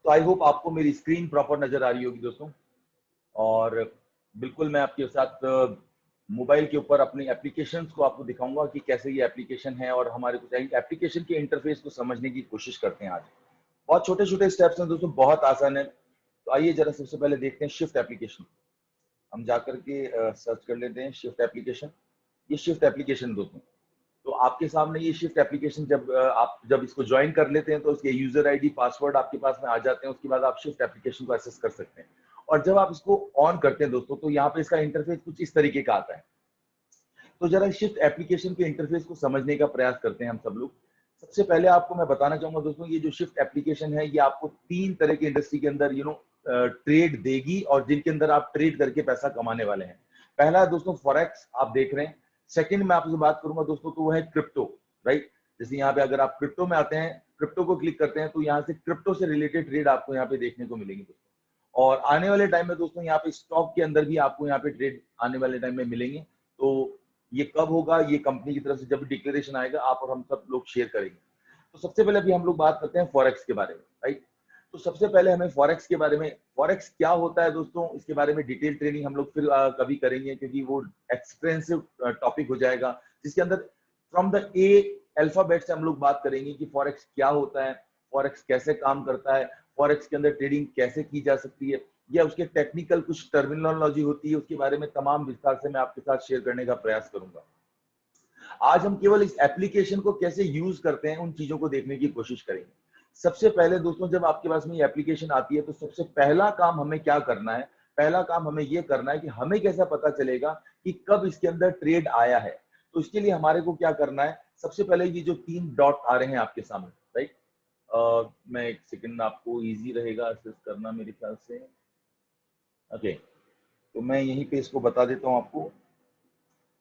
तो I hope आपको मेरी स्क्रीन प्रॉपर नजर आ रही होगी दोस्तों। और बिल्कुल मैं आपके साथ मोबाइल के ऊपर अपनी एप्लीकेशंस को आपको दिखाऊंगा कि कैसे ये एप्लीकेशन है और हमारे कुछ एप्लीकेशन के इंटरफेस को समझने की कोशिश करते हैं। आज बहुत छोटे छोटे स्टेप्स हैं दोस्तों, बहुत आसान है। तो आइए जरा सबसे पहले देखते हैं शिफ्ट एप्लीकेशन। हम जाकर के सर्च कर लेते हैं शिफ्ट एप्लीकेशन। ये शिफ्ट एप्लीकेशन दोस्तों, तो आपके सामने ये शिफ्ट एप्लीकेशन आप जब इसको ज्वाइन कर लेते हैं तो उसके यूजर आईडी पासवर्ड आपके पास में आ जाते हैं। उसके बाद आप शिफ्ट एप्लीकेशन को एक्सेस कर सकते हैं। और जब आप इसको ऑन करते हैं दोस्तों, तो यहाँ पे इसका इंटरफेस कुछ इस तरीके का आता है। तो जरा शिफ्ट एप्लीकेशन के इंटरफेस को समझने का प्रयास करते हैं हम सब लोग। सबसे पहले आपको मैं बताना चाहूंगा दोस्तों, ये जो शिफ्ट एप्लीकेशन है ये आपको 3 तरह के इंडस्ट्री के अंदर ट्रेड देगी और जिनके अंदर आप ट्रेड करके पैसा कमाने वाले हैं। पहला है दोस्तों फॉरेक्स, आप देख रहे हैं। सेकंड में आपसे बात करूंगा दोस्तों, तो वो है क्रिप्टो, राइट। जैसे यहाँ पे अगर आप क्रिप्टो में आते हैं, क्रिप्टो को क्लिक करते हैं, तो यहाँ से क्रिप्टो से रिलेटेड ट्रेड आपको यहाँ पे देखने को मिलेंगे दोस्तों। और आने वाले टाइम में दोस्तों यहाँ पे स्टॉक के अंदर भी आपको यहाँ पे ट्रेड आने वाले टाइम में मिलेंगे। तो ये कब होगा, ये कंपनी की तरफ से जब डिक्लेरेशन आएगा आप और हम सब लोग शेयर करेंगे। तो सबसे पहले अभी हम लोग बात करते हैं फॉरेक्स के बारे में, राइट। तो सबसे पहले हमें फॉरेक्स के बारे में, फॉरेक्स क्या होता है दोस्तों, इसके बारे में डिटेल ट्रेनिंग हम लोग फिर कभी करेंगे, क्योंकि वो एक्सपेंसिव टॉपिक हो जाएगा, जिसके अंदर फ्रॉम द ए अल्फाबेट से हम लोग बात करेंगे कि फॉरेक्स क्या होता है, फॉरेक्स कैसे काम करता है, फॉरेक्स के अंदर ट्रेडिंग कैसे की जा सकती है, या उसके टेक्निकल कुछ टर्मिनोलॉजी होती है, उसके बारे में तमाम विस्तार से मैं आपके साथ शेयर करने का प्रयास करूंगा। आज हम केवल इस एप्लीकेशन को कैसे यूज करते हैं उन चीजों को देखने की कोशिश करेंगे। सबसे पहले दोस्तों, जब आपके पास में ये एप्लीकेशन आती है तो सबसे पहला काम हमें क्या करना है, पहला काम हमें ये करना है कि हमें कैसा पता चलेगा कि कब इसके अंदर ट्रेड आया है। तो इसके लिए हमारे को क्या करना है, सबसे पहले ये जो 3 डॉट आ रहे हैं आपके सामने, राइट। मैं एक सेकंड, आपको इजी रहेगा एक्सेस करना मेरे ख्याल से। ओके, तो मैं यहीं पे इसको बता देता हूं आपको।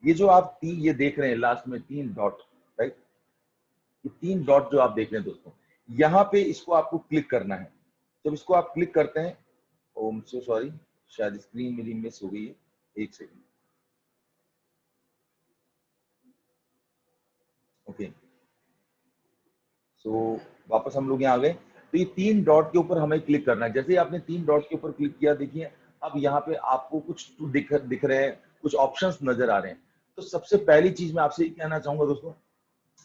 ये जो आप ये देख रहे हैं लास्ट में 3 डॉट, राइट। ये 3 डॉट जो आप देख रहे हैं दोस्तों, यहाँ पे इसको आपको क्लिक करना है। जब इसको आप क्लिक करते हैं, ओम सो सॉरी, शायद स्क्रीन मेरी मिस हो गई है, एक सेकंड। ओके, सो वापस हम लोग यहाँ आ गए। तो ये 3 डॉट के ऊपर हमें क्लिक करना है। जैसे ही आपने 3 डॉट के ऊपर क्लिक किया, देखिए अब यहाँ पे आपको कुछ दिख रहे हैं, कुछ ऑप्शंस नजर आ रहे हैं। तो सबसे पहली चीज मैं आपसे ये कहना चाहूंगा दोस्तों,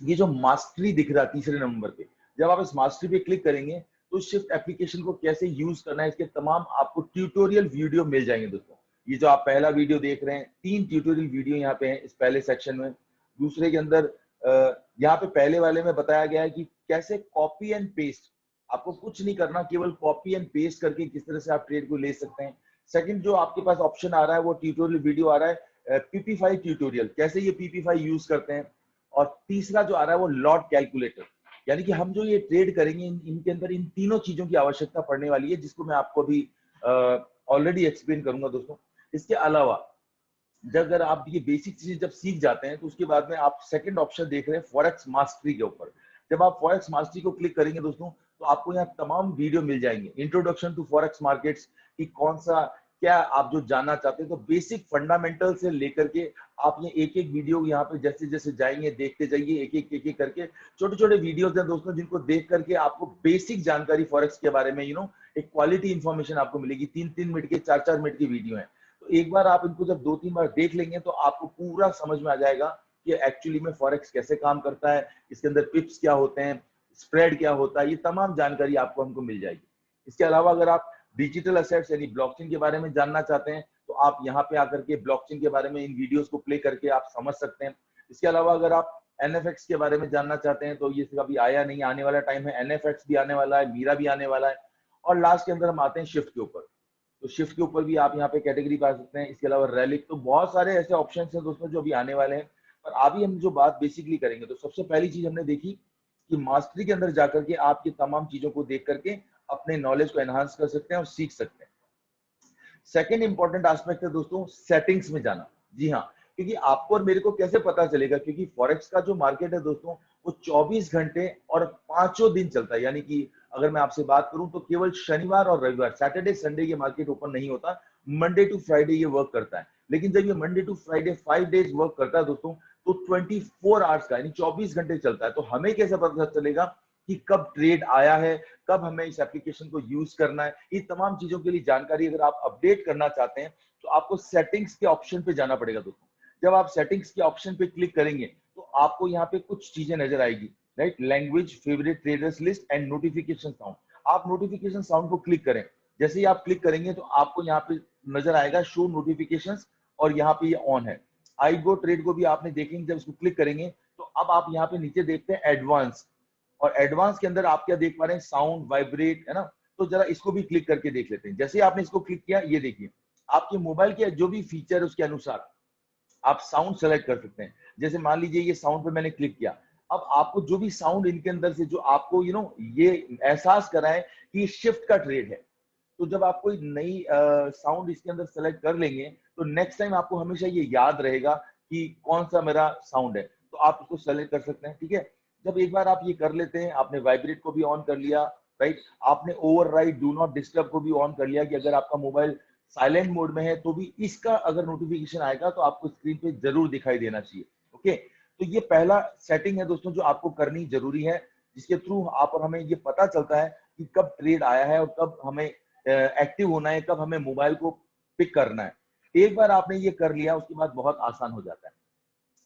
ये जो मास्टरी दिख रहा है तीसरे नंबर पे, जब आप इस मास्टरी पे क्लिक करेंगे तो शिफ्ट एप्लीकेशन को कैसे यूज करना है इसके तमाम आपको ट्यूटोरियल वीडियो मिल जाएंगे दोस्तों। ये जो आप पहला वीडियो देख रहे हैं, 3 ट्यूटोरियल वीडियो यहाँ पे हैं इस पहले सेक्शन में। दूसरे के अंदर यहाँ पे पहले वाले में बताया गया है कि कैसे कॉपी एंड पेस्ट, आपको कुछ नहीं करना, केवल कॉपी एंड पेस्ट करके किस तरह से आप ट्रेड को ले सकते हैं। सेकंड जो आपके पास ऑप्शन आ रहा है वो ट्यूटोरियल वीडियो आ रहा है, पीपी5 ट्यूटोरियल, कैसे ये पीपी5 यूज करते हैं। और तीसरा जो आ रहा है वो लॉट कैलकुलेटर, यानी कि हम जो ये ट्रेड करेंगे इनके अंदर इन तीनों चीजों की आवश्यकता पड़ने वाली है, जिसको मैं आपको अभी ऑलरेडी एक्सप्लेन करूंगा दोस्तों। इसके अलावा जब अगर आप ये बेसिक चीजें जब सीख जाते हैं तो उसके बाद में आप सेकंड ऑप्शन देख रहे हैं फॉरेक्स मास्टरी के ऊपर। जब आप फॉरेक्स मास्टरी को क्लिक करेंगे दोस्तों, तो आपको यहाँ तमाम वीडियो मिल जाएंगे, इंट्रोडक्शन टू फॉरेक्स मार्केट्स की कौन सा क्या आप जो जानना चाहते हैं, तो बेसिक फंडामेंटल से लेकर के आप ये एक एक वीडियो यहाँ पे जैसे जैसे जाएंगे देखते जाइए, एक एक करके छोटे छोटे वीडियोस हैं दोस्तों, जिनको देख करके आपको बेसिक जानकारी फॉरेक्स के बारे में एक क्वालिटी इंफॉर्मेशन आपको मिलेगी। 3-3 मिनट के 4-4 मिनट की वीडियो है। तो एक बार आप इनको जब 2-3 बार देख लेंगे तो आपको पूरा समझ में आ जाएगा कि एक्चुअली में फॉरेक्स कैसे काम करता है, इसके अंदर पिप्स क्या होते हैं, स्प्रेड क्या होता है, ये तमाम जानकारी आपको हमको मिल जाएगी। इसके अलावा अगर आप डिजिटल असेट्स यानी ब्लॉकचेन के बारे में जानना चाहते हैं तो आप यहाँ पे आकर के ब्लॉकचेन के बारे में इन वीडियोस को प्ले करके आप समझ सकते हैं। इसके अलावा अगर आप एनएफएक्स के बारे में जानना चाहते हैं तो ये कभी आया नहीं, आने वाला टाइम है, एनएफएक्स भी आने वाला है, मीरा भी आने वाला है। और लास्ट के अंदर हम आते हैं शिफ्ट के ऊपर, तो शिफ्ट के ऊपर भी आप यहाँ पे कैटेगरी पा सकते हैं। इसके अलावा रैलिक, तो बहुत सारे ऐसे ऑप्शन हैं दोस्तों जो अभी आने वाले हैं। पर अभी हम जो बात बेसिकली करेंगे, तो सबसे पहली चीज हमने देखी कि मास्टरी के अंदर जाकर के आप ये तमाम चीजों को देख करके अपने नॉलेज को एनहांस कर सकते हैं और सीख सकते हैं। सेकेंड इंपॉर्टेंट एस्पेक्ट है दोस्तों सेटिंग्स में जाना। जी हाँ, क्योंकि आपको और मेरे को कैसे पता चलेगा, क्योंकि फॉरेक्स का जो मार्केट है दोस्तों वो 24 घंटे और 5 दिन चलता है। यानी कि अगर मैं आपसे बात करूं तो केवल शनिवार और रविवार, सैटरडे संडे ये मार्केट ओपन नहीं होता, मंडे टू फ्राइडे ये वर्क करता है। लेकिन जब ये Monday to Friday 5 days work करता है दोस्तों, तो 24 आवर्स का यानी 24 घंटे चलता है। तो हमें कैसे पता चलेगा कि कब ट्रेड आया है, कब हमें इस एप्लीकेशन को यूज करना है, ये तमाम चीजों के लिए जानकारी अगर आप अपडेट करना चाहते हैं तो आपको सेटिंग्स के ऑप्शन पे जाना पड़ेगा दोस्तों। जब आप सेटिंग्स के ऑप्शन पे क्लिक करेंगे तो आपको यहाँ पे कुछ चीजें नजर आएगी, right? Language, favourite traders list and notification sound. आप नोटिफिकेशन साउंड को क्लिक करें। जैसे ही आप क्लिक करेंगे तो आपको यहाँ पे नजर आएगा शो नोटिफिकेशंस, और यहाँ पे ये ऑन है। आई गो ट्रेड को भी आपने देखेंगे, जब इसको क्लिक करेंगे तो अब आप यहाँ पे नीचे देखते हैं एडवांस, और एडवांस के अंदर आप क्या देख पा रहे हैं, साउंड, वाइब्रेट, है ना? तो जरा इसको भी क्लिक करके देख लेते हैं। जैसे ही आपने इसको क्लिक किया, ये देखिए आपके मोबाइल के जो भी फीचर है उसके अनुसार आप साउंड सेलेक्ट कर सकते हैं। जैसे मान लीजिए ये साउंड पे मैंने क्लिक किया, अब आपको जो भी साउंड इनके अंदर से जो आपको ये एहसास कराए कि शिफ्ट का ट्रेड है, तो जब आप कोई नई साउंड इसके अंदर सेलेक्ट कर लेंगे तो नेक्स्ट टाइम आपको हमेशा ये याद रहेगा कि कौन सा मेरा साउंड है, तो आप उसको सेलेक्ट कर सकते हैं। ठीक है, जब एक बार आप ये कर लेते हैं, आपने वाइब्रेट को भी ऑन कर लिया, राइट? आपने ओवरराइड डू नॉट डिस्टर्ब को भी ऑन कर लिया कि अगर आपका मोबाइल साइलेंट मोड में है तो भी इसका अगर नोटिफिकेशन आएगा तो आपको स्क्रीन पे जरूर दिखाई देना चाहिए। ओके, तो ये पहला सेटिंग है दोस्तों जो आपको करनी जरूरी है, जिसके थ्रू आप और हमें ये पता चलता है कि कब ट्रेड आया है और कब हमें एक्टिव होना है, कब हमें मोबाइल को पिक करना है। एक बार आपने ये कर लिया उसके बाद बहुत आसान हो जाता है।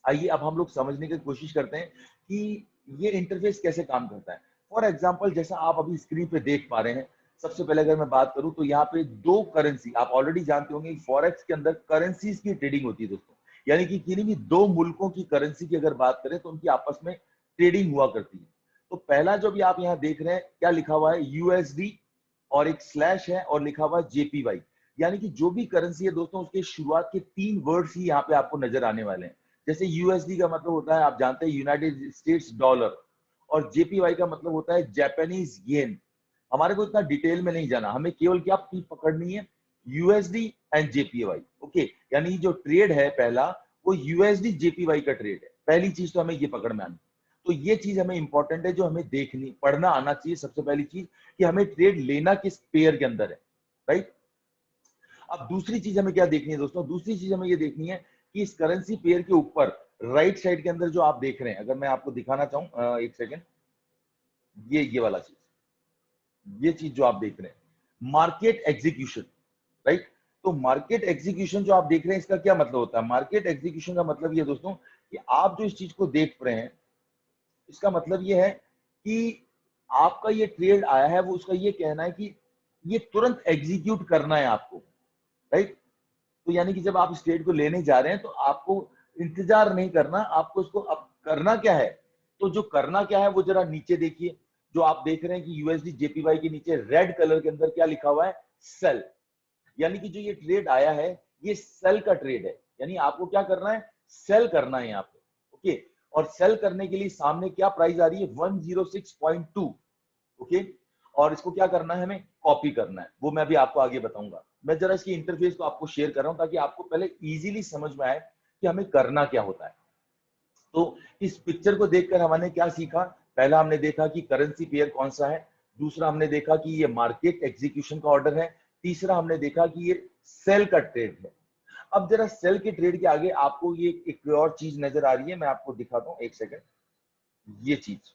आइए अब हम लोग समझने की कोशिश करते हैं कि ये इंटरफेस कैसे काम करता है। फॉर एग्जांपल, जैसा आप अभी स्क्रीन पे देख पा रहे हैं, सबसे पहले अगर मैं बात करूं तो यहाँ पे दो करेंसी, आप ऑलरेडी जानते होंगे फॉरेक्स के अंदर करेंसीज की ट्रेडिंग होती है दोस्तों, यानी कि किन्हीं भी दो मुल्कों की करेंसी की अगर बात करें तो उनकी आपस में ट्रेडिंग हुआ करती है। तो पहला जो भी आप यहाँ देख रहे हैं, क्या लिखा हुआ है, यूएसडी, और एक स्लैश है और लिखा हुआ है जेपीवाई। यानी कि जो भी करेंसी है दोस्तों उसके शुरुआत के 3 वर्ड्स ही यहाँ पे आपको नजर आने वाले हैं। जैसे यूएसडी का मतलब होता है, आप जानते हैं, यूनाइटेड स्टेट्स डॉलर, और जेपीवाई का मतलब होता है जापानीज येन। हमारे को इतना डिटेल में नहीं जाना, हमें केवल क्या पकड़नी है, यूएसडी एंड जेपीवाई। ओके, यानी जो ट्रेड है पहला वो यूएसडी जेपीवाई का ट्रेड है। पहली चीज तो हमें ये पकड़ में आनी, तो ये चीज हमें इंपॉर्टेंट है, जो हमें देखनी पढ़ना आना चाहिए। सबसे पहली चीज कि हमें ट्रेड लेना किस पेयर के अंदर है, राइट? अब दूसरी चीज हमें क्या देखनी है दोस्तों, दूसरी चीज हमें ये देखनी है कि इस करेंसी पेयर के ऊपर राइट साइड के अंदर जो आप देख रहे हैं, अगर मैं आपको दिखाना चाहूं, एक सेकेंड, ये वाला चीज, ये चीज जो आप देख रहे हैं, मार्केट एग्जीक्यूशन, राइट? तो मार्केट एग्जीक्यूशन जो आप देख रहे हैं, इसका क्या मतलब होता है? मार्केट एग्जीक्यूशन का मतलब ये दोस्तों कि आप जो इस चीज को देख रहे हैं, इसका मतलब ये है कि आपका ये ट्रेड आया है, वो उसका ये कहना है कि ये तुरंत एग्जीक्यूट करना है आपको, राइट? तो यानी कि जब आप इस ट्रेड को लेने जा रहे हैं तो आपको इंतजार नहीं करना, आपको इसको अब करना क्या है। तो जो करना क्या है वो जरा नीचे देखिए, जो आप देख रहे हैं कि यूएसडी जेपीवाई के नीचे रेड कलर के अंदर क्या लिखा हुआ है, सेल। यानी कि जो ये ट्रेड आया है ये सेल का ट्रेड है, यानी आपको क्या करना है, सेल करना है यहाँ पे। ओके, और सेल करने के लिए सामने क्या प्राइस आ रही है, 106.2। ओके, और इसको क्या करना है, हमें कॉपी करना है, वो मैं भी आपको आगे बताऊंगा। मैं जरा इसकी इंटरफेस को आपको शेयर कर रहा हूं ताकि आपको पहले इजीली समझ में आए कि हमें करना क्या होता है। तो इस पिक्चर को देखकर हमने क्या सीखा, पहला हमने देखा कि करेंसी पेयर कौन सा है, दूसरा हमने देखा कि ये मार्केट एग्जीक्यूशन का ऑर्डर है, तीसरा हमने देखा कि ये सेल का ट्रेड है। अब जरा सेल के ट्रेड के आगे आपको ये एक और चीज नजर आ रही है, मैं आपको दिखाता हूं, एक सेकंड। ये चीज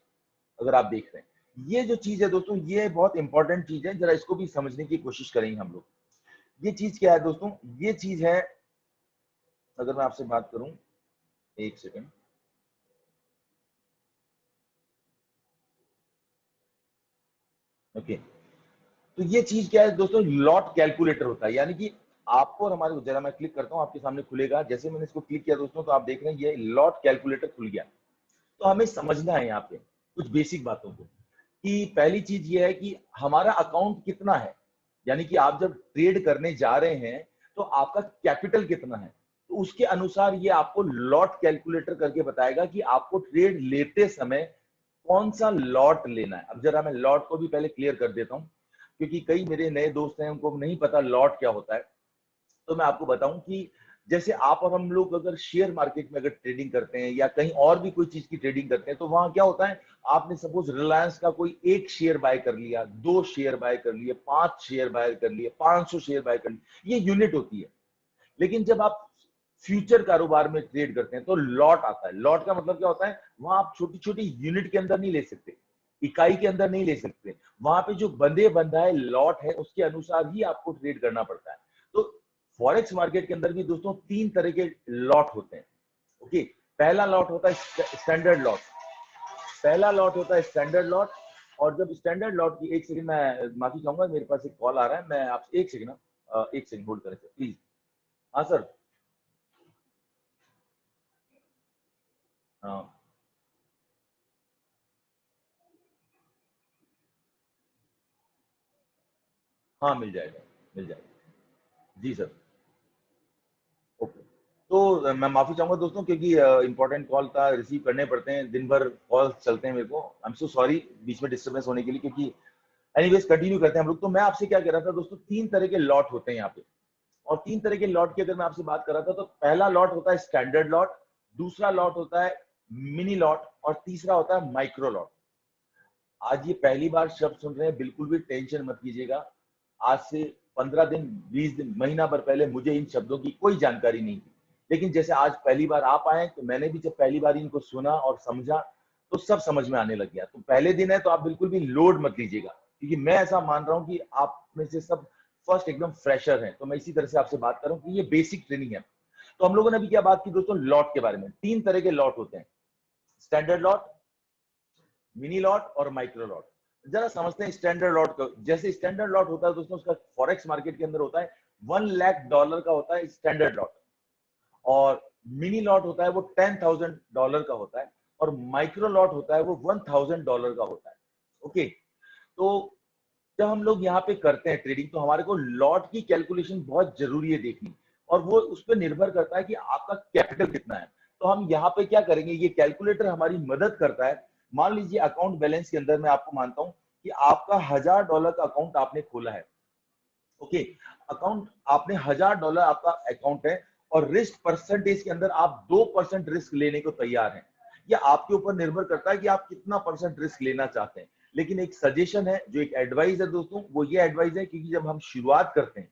अगर आप देख रहे हैं, ये जो चीज है दोस्तों, ये बहुत इंपॉर्टेंट चीज है, जरा इसको भी समझने की कोशिश करेंगे हम लोग। ये चीज क्या है दोस्तों, ये चीज है, अगर मैं आपसे बात करूं, एक सेकंड, ओके, तो ये चीज क्या है दोस्तों, लॉट कैलकुलेटर होता है। यानी कि आपको और हमारे, जरा मैं क्लिक करता हूं, आपके सामने खुलेगा। जैसे मैंने इसको क्लिक किया दोस्तों तो आप देख रहे हैं ये लॉट कैलकुलेटर खुल गया। तो हमें समझना है यहाँ पे कुछ बेसिक बातों को, कि पहली चीज ये है कि हमारा अकाउंट कितना है, यानी कि आप जब ट्रेड करने जा रहे हैं तो आपका कैपिटल कितना है, तो उसके अनुसार ये आपको लॉट कैलकुलेटर करके बताएगा कि आपको ट्रेड लेते समय कौन सा लॉट लेना है। अब जरा मैं लॉट को भी पहले क्लियर कर देता हूं, क्योंकि कई मेरे नए दोस्त हैं उनको नहीं पता लॉट क्या होता है। तो मैं आपको बताऊं कि जैसे आप और हम लोग अगर शेयर मार्केट में अगर ट्रेडिंग करते हैं या कहीं और भी कोई चीज की ट्रेडिंग करते हैं, तो वहां क्या होता है, आपने सपोज रिलायंस का कोई एक शेयर बाय कर लिया, 2 शेयर बाय कर लिए, 5 शेयर बाय कर लिए, 500 शेयर बाय कर लिए, ये यूनिट होती है। लेकिन जब आप फ्यूचर कारोबार में ट्रेड करते हैं तो लॉट आता है। लॉट का मतलब क्या होता है, वहां आप छोटी छोटी यूनिट के अंदर नहीं ले सकते, इकाई के अंदर नहीं ले सकते। वहां पे जो बंधे बंधाए लॉट है उसके अनुसार ही आपको ट्रेड करना पड़ता है। तो फॉरेक्स मार्केट के अंदर भी दोस्तों 3 तरह के लॉट होते हैं। ओके, पहला लॉट होता है स्टैंडर्ड लॉट। पहला लॉट होता है स्टैंडर्ड लॉट। और जब स्टैंडर्ड लॉट की, एक सेकंड मैं माफी चाहूंगा, मेरे पास एक कॉल आ रहा है, मैं आपसे एक सेकंड ना, एक सेकंड होल्ड करें सर प्लीज। हाँ सर। हाँ हाँ, मिल जाएगा, मिल जाएगा। जी सर। ओके। तो मैं माफी चाहूंगा दोस्तों, क्योंकि इंपॉर्टेंट कॉल था, रिसीव करने पड़ते हैं, दिन भर कॉल चलते हैं मेरे को। आई एम सो सॉरी बीच में डिस्टर्बेंस होने के लिए, क्योंकि एनीवेज कंटिन्यू करते हैं हम लोग। तो मैं आपसे क्या कह रहा था दोस्तों, 3 तरह के लॉट होते हैं यहाँ पे। और 3 तरह के लॉट की अगर मैं आपसे बात कर रहा था, तो पहला लॉट होता है स्टैंडर्ड लॉट, दूसरा लॉट होता है मिनी लॉट, और तीसरा होता है माइक्रो लॉट। आज ये पहली बार शब्द सुन रहे हैं, बिल्कुल भी टेंशन मत कीजिएगा। आज से 15 दिन, 20 दिन, महीना भर पहले मुझे इन शब्दों की कोई जानकारी नहीं थी। लेकिन जैसे आज पहली बार आप आए, तो मैंने भी जब पहली बार इनको सुना और समझा, तो सब समझ में आने लग गया। तो पहले दिन है, तो आप बिल्कुल भी लोड मत लीजिएगा, क्योंकि मैं ऐसा मान रहा हूं कि आप में से सब फर्स्ट एकदम फ्रेशर हैं। तो मैं इसी तरह से आपसे बात कर रहा हूं कि ये बेसिक ट्रेनिंग है। तो हम लोगों ने अभी क्या बात की दोस्तों, लॉट के बारे में। 3 तरह के लॉट होते हैं, स्टैंडर्ड लॉट, मिनी लॉट और माइक्रो लॉट। जरा समझते हैं स्टैंडर्ड लॉट को। जैसे स्टैंडर्ड लॉट होता है दोस्तों, उसका फॉरेक्स मार्केट के अंदर होता है $1 लाख का होता है स्टैंडर्ड लॉट। और मिनी लॉट होता है वो $10,000 का होता है। और माइक्रो लॉट होता है वो $1,000 का होता है। ओके। तो जब हम लोग यहाँ पे करते हैं ट्रेडिंग, तो हमारे को लॉट की कैलकुलेशन बहुत जरूरी है देखनी। और वो उस पर निर्भर करता है कि आपका कैपिटल कितना है। तो हम यहाँ पे क्या करेंगे, ये कैलकुलेटर हमारी मदद करता है। मान लीजिए अकाउंट बैलेंस के अंदर मैं आपको मानता हूँ कि आपका $1,000 का अकाउंट आपने खोला है। ओके, अकाउंट आपने $1,000 आपका अकाउंट है, और रिस्क परसेंटेज के अंदर आप 2% रिस्क लेने को तैयार हैं। ये आपके ऊपर निर्भर करता है कि आप कितना परसेंट रिस्क लेना चाहते हैं। लेकिन एक सजेशन है, जो एक एडवाइस है दोस्तों, वो ये एडवाइस है, क्योंकि जब हम शुरुआत करते हैं,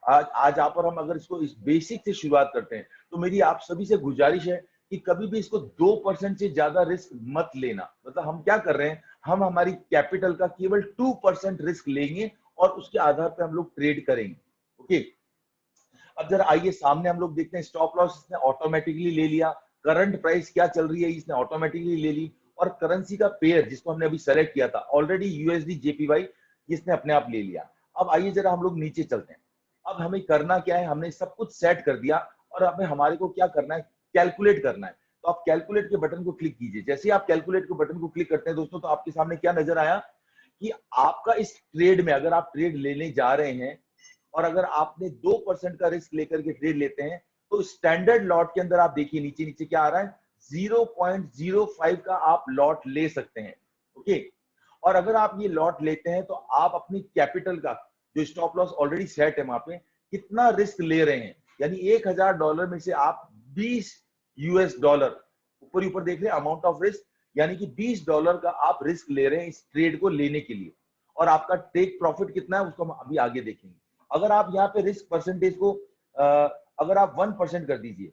आज आप और हम अगर इसको इस बेसिक से शुरुआत करते हैं, तो मेरी आप सभी से गुजारिश है कि कभी भी इसको 2% से ज्यादा रिस्क मत लेना। मतलब हम क्या कर रहे हैं, हम हमारी कैपिटल का केवल 2% रिस्क लेंगे, और उसके आधार पर हम लोग ट्रेड करेंगे। ओके। अब जरा आइए सामने हम लोग देखते हैं, स्टॉप लॉस इसने ऑटोमेटिकली ले लिया, करंट प्राइस क्या चल रही है इसने ऑटोमेटिकली ले ली, और करेंसी का पेयर जिसको हमने अभी सेलेक्ट किया था ऑलरेडी यूएसडी जेपीवाई, इसने अपने आप ले लिया। अब आइए जरा हम लोग नीचे चलते हैं। अब हमें करना क्या है, हमने सब कुछ सेट कर दिया, और अब हमारे को क्या करना है, कैलकुलेट करना है। तो आप कैलकुलेट के बटन को क्लिक कीजिए। जैसे ही आप कैलकुलेट के बटन को क्लिक करते हैं दोस्तों, तो आपके सामने क्या नजर आया कि आपका इस ट्रेड में, अगर आप ट्रेड लेने जा रहे हैं, और अगर आपने 2% का रिस्क लेकर के ट्रेड लेते हैं, तो स्टैंडर्ड लॉट के अंदर आप देखिए नीचे नीचे क्या आ रहा है, 0.05 का आप लॉट ले सकते हैं। ओके। और अगर आप ये लॉट लेते हैं, तो आप अपनी कैपिटल का जो स्टॉप लॉस ऑलरेडी सेट है वहां पे, कितना रिस्क ले रहे हैं, यानी $1,000 में से आप $20, ऊपर ऊपर देख रहे हैं अमाउंट ऑफ रिस्क, यानी कि $20 का आप रिस्क ले रहे हैं इस ट्रेड को लेने के लिए। और आपका टेक प्रॉफिट कितना है उसको हम अभी आगे देखेंगे। अगर आप यहाँ पे रिस्क परसेंटेज को अगर आप 1% कर दीजिए,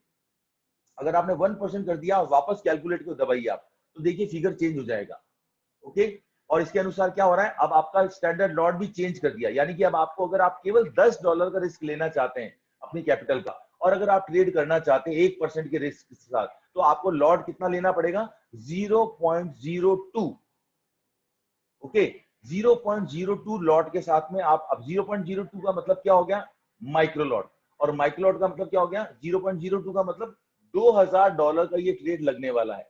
अगर आपने 1% कर दिया और वापस कैलकुलेट को दबाइए आप, तो देखिए फिगर चेंज हो जाएगा। ओके। और इसके अनुसार क्या हो रहा है, अब आपका स्टैंडर्ड लॉट भी चेंज कर दिया, यानी कि अब आपको, अगर आप केवल $10 का रिस्क लेना चाहते हैं अपनी कैपिटल का, और अगर आप ट्रेड करना चाहते हैं 1% के रिस्क के साथ, तो आपको लॉट कितना लेना पड़ेगा, 0.02। ओके। 0.02 लॉट के साथ में आप, अब 0.02 का मतलब क्या हो गया, माइक्रो लॉट। और माइक्रो लॉट का मतलब क्या हो गया, 0.02 का मतलब $2,000 का ये ट्रेड लगने वाला है।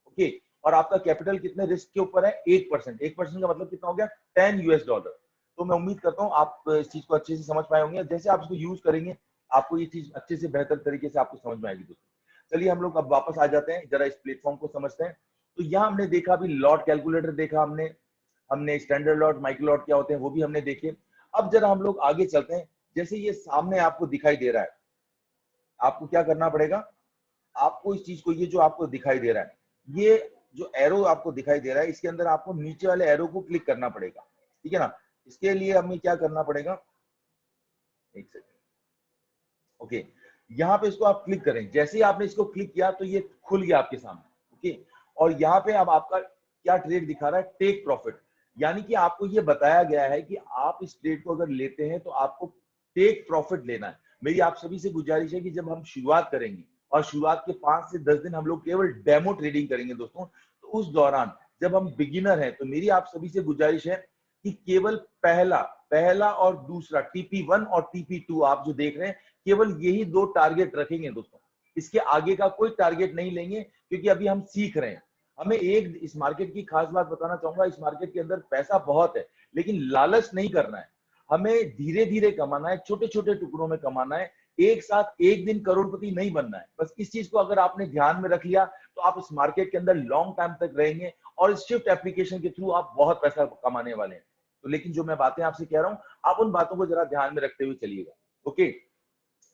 ओके। और आपका कैपिटल कितने रिस्क के ऊपर है, 1%। 1% का मतलब कितना हो गया, $10। तो मैं उम्मीद करता हूं आप इस चीज को अच्छे से समझ पाए होंगे। जैसे आप इसको यूज करेंगे, आपको ये चीज अच्छे से बेहतर तरीके से आपको समझ में आएगी दोस्तों। चलिए हम लोग अब वापस आ जाते हैं, जरा इस प्लेटफॉर्म को समझते हैं। तो यहाँ हमने देखा, अभी लॉट कैलकुलेटर देखा हमने, हमने स्टैंडर्ड लॉट, माइक्रो लॉट क्या होते हैं वो भी हमने देखे। अब जरा हम लोग आगे चलते हैं। जैसे ये सामने आपको दिखाई दे रहा है, आपको क्या करना पड़ेगा, आपको इस चीज को, ये जो आपको दिखाई दे रहा है, ये जो एरो आपको दिखाई दे रहा है, इसके अंदर आपको नीचे वाले एरो को क्लिक करना पड़ेगा। ठीक है ना। इसके लिए हमें क्या करना पड़ेगा, एक सेकंड। ओके। यहाँ पे इसको आप क्लिक करें। जैसे ही आपने इसको क्लिक किया, तो ये खुल गया आपके सामने। ओके। और यहाँ पे अब आपका क्या ट्रेड दिखा रहा है, टेक प्रॉफिट, यानी कि आपको ये बताया गया है कि आप इस ट्रेड को अगर लेते हैं तो आपको टेक प्रॉफिट लेना है। मेरी आप सभी से गुजारिश है कि जब हम शुरुआत करेंगे और शुरुआत के 5 से 10 दिन हम लोग केवल डेमो ट्रेडिंग करेंगे दोस्तों, तो उस दौरान जब हम बिगिनर हैं तो मेरी आप सभी से गुजारिश है कि केवल पहला और दूसरा TP1 और TP2 आप जो देख रहे हैं, केवल यही 2 टारगेट रखेंगे दोस्तों, इसके आगे का कोई टारगेट नहीं लेंगे, क्योंकि अभी हम सीख रहे हैं। हमें एक इस मार्केट की खास बात बताना चाहूंगा, इस मार्केट के अंदर पैसा बहुत है, लेकिन लालच नहीं करना है, हमें धीरे धीरे कमाना है, छोटे छोटे टुकड़ों में कमाना है, एक साथ एक दिन करोड़पति नहीं बनना है। बस इस चीज को अगर आपने ध्यान में रख लिया तो आप इस मार्केट के अंदर लॉन्ग टाइम तक रहेंगे और इस शिफ्ट एप्लीकेशन के थ्रू आप बहुत पैसा कमाने वाले हैं। तो लेकिन जो मैं बातें आपसे कह रहा हूं, आप उन बातों को जरा ध्यान में रखते हुए चलिएगा, ओके।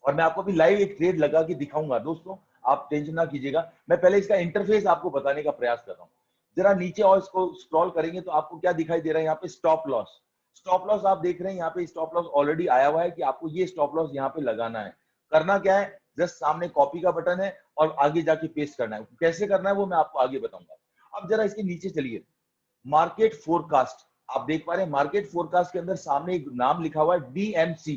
और मैं आपको अभी लाइव एक ट्रेड लगा के दिखाऊंगा दोस्तों, आप टेंशन ना कीजिएगा। मैं पहले इसका इंटरफेस आपको बताने का प्रयास कर रहा हूं। जरा नीचे और इसको स्क्रॉल करेंगे तो आपको क्या दिखाई दे रहा है, यहाँ पे स्टॉप लॉस। स्टॉप लॉस आप देख रहे हैं, यहाँ पे स्टॉप लॉस ऑलरेडी आया हुआ है कि आपको ये स्टॉप लॉस यहाँ पे लगाना है। करना क्या है, जस्ट सामने कॉपी का बटन है और आगे जाके पेस्ट करना है। कैसे करना है वो मैं आपको आगे बताऊंगा। अब जरा इसके नीचे चलिए, मार्केट फोरकास्ट आप देख पा रहे हैं। मार्केट फोरकास्ट के अंदर सामने एक नाम लिखा हुआ है DMC।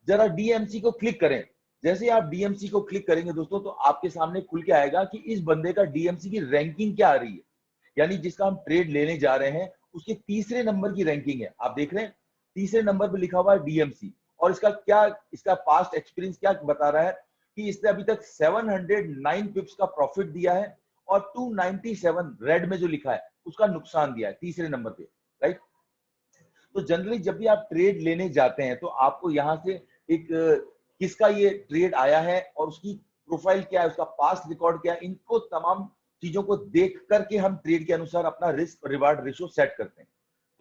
जरा DMC को क्लिक करें। जैसे आप DMC को क्लिक करेंगे दोस्तों, तो आपके सामने खुल के आएगा कि इस बंदे का DMC की रैंकिंग क्या आ रही है, यानी जिसका हम ट्रेड लेने जा रहे हैं उसके तीसरे नंबर की रैंकिंग है। आप देख रहे हैं तीसरे नंबर पे लिखा हुआ है DMC, और इसका पास्ट एक्सपीरियंस क्या बता रहा है कि इसने अभी तक 709 पिप्स का प्रॉफिट दिया है और 297 रेड में जो लिखा है उसका नुकसान दिया है तीसरे नंबर पे, राइट। तो जनरली जब भी आप ट्रेड लेने जाते हैं तो आपको यहाँ से एक किसका ये ट्रेड आया है और उसकी प्रोफाइल क्या है, उसका पास्ट रिकॉर्ड क्या है, इनको तमाम चीजों को देख करके हम ट्रेड के अनुसार अपना रिस्क रिवार्ड रेशियो सेट करते हैं।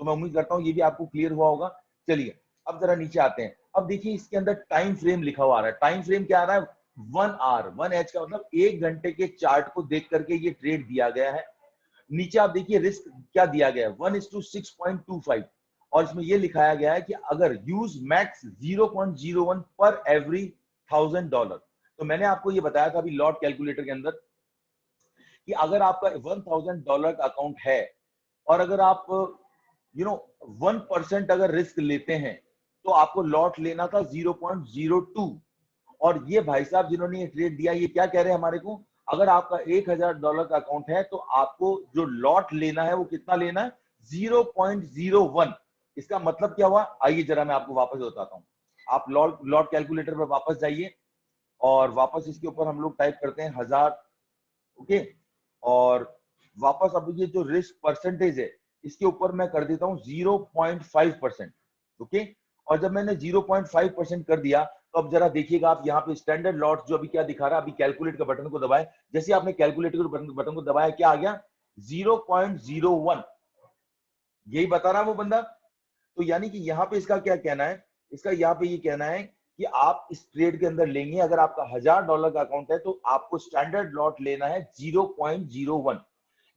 तो मैं उम्मीद करता हूँ ये भी आपको क्लियर हुआ होगा। चलिए अब जरा नीचे आते हैं। अब देखिए इसके अंदर टाइम फ्रेम लिखा हुआ आ रहा है। टाइम फ्रेम क्या आ रहा है, 1 आवर, 1 H का मतलब 1 घंटे के चार्ट को देख करके ये ट्रेड दिया गया है। नीचे आप देखिए रिस्क क्या दिया गया है, 1:6.25, और इसमें यह लिखाया गया है कि अगर यूज मैक्स 0.01 पर एवरी $1000। तो मैंने आपको ये बताया था अभी लॉट कैलकुलेटर के अंदर कि अगर आपका $1000 का अकाउंट है और अगर आप 1% अगर रिस्क लेते हैं तो आपको लॉट लेना था 0.02। और ये भाई साहब जिन्होंने ये ट्रेड दिया, ये क्या कह रहे हैं हमारे को, अगर आपका $1000 का अकाउंट है तो आपको जो लॉट लेना है वो कितना लेना है, 0.01। इसका मतलब क्या हुआ, आइए जरा मैं आपको वापस बताता हूं। आप लॉट कैलकुलेटर पर वापस जाइए और वापस इसके ऊपर हम लोग टाइप करते हैं 1000, ओके। और वापस अब ये जो रिस्क परसेंटेज है इसके ऊपर मैं कर देता हूं 0.5%, ओके। और जब मैंने 0.5% कर दिया तो अब जरा देखिएगा आप यहाँ पे स्टैंडर्ड लॉट जो अभी क्या दिखा रहा है, अभी कैलकुलेट का बटन को दबाए, जैसे आपने कैलकुलेटर के बटन को दबाया क्या आ गया, 0.01, यही बता रहा है वो बंदा। तो यानी कि यहाँ पे इसका क्या कहना है, इसका यहाँ पे ये कहना है कि आप इस ट्रेड के अंदर लेंगे, अगर आपका $1000 का अकाउंट है तो आपको स्टैंडर्ड लॉट लेना है 0.01।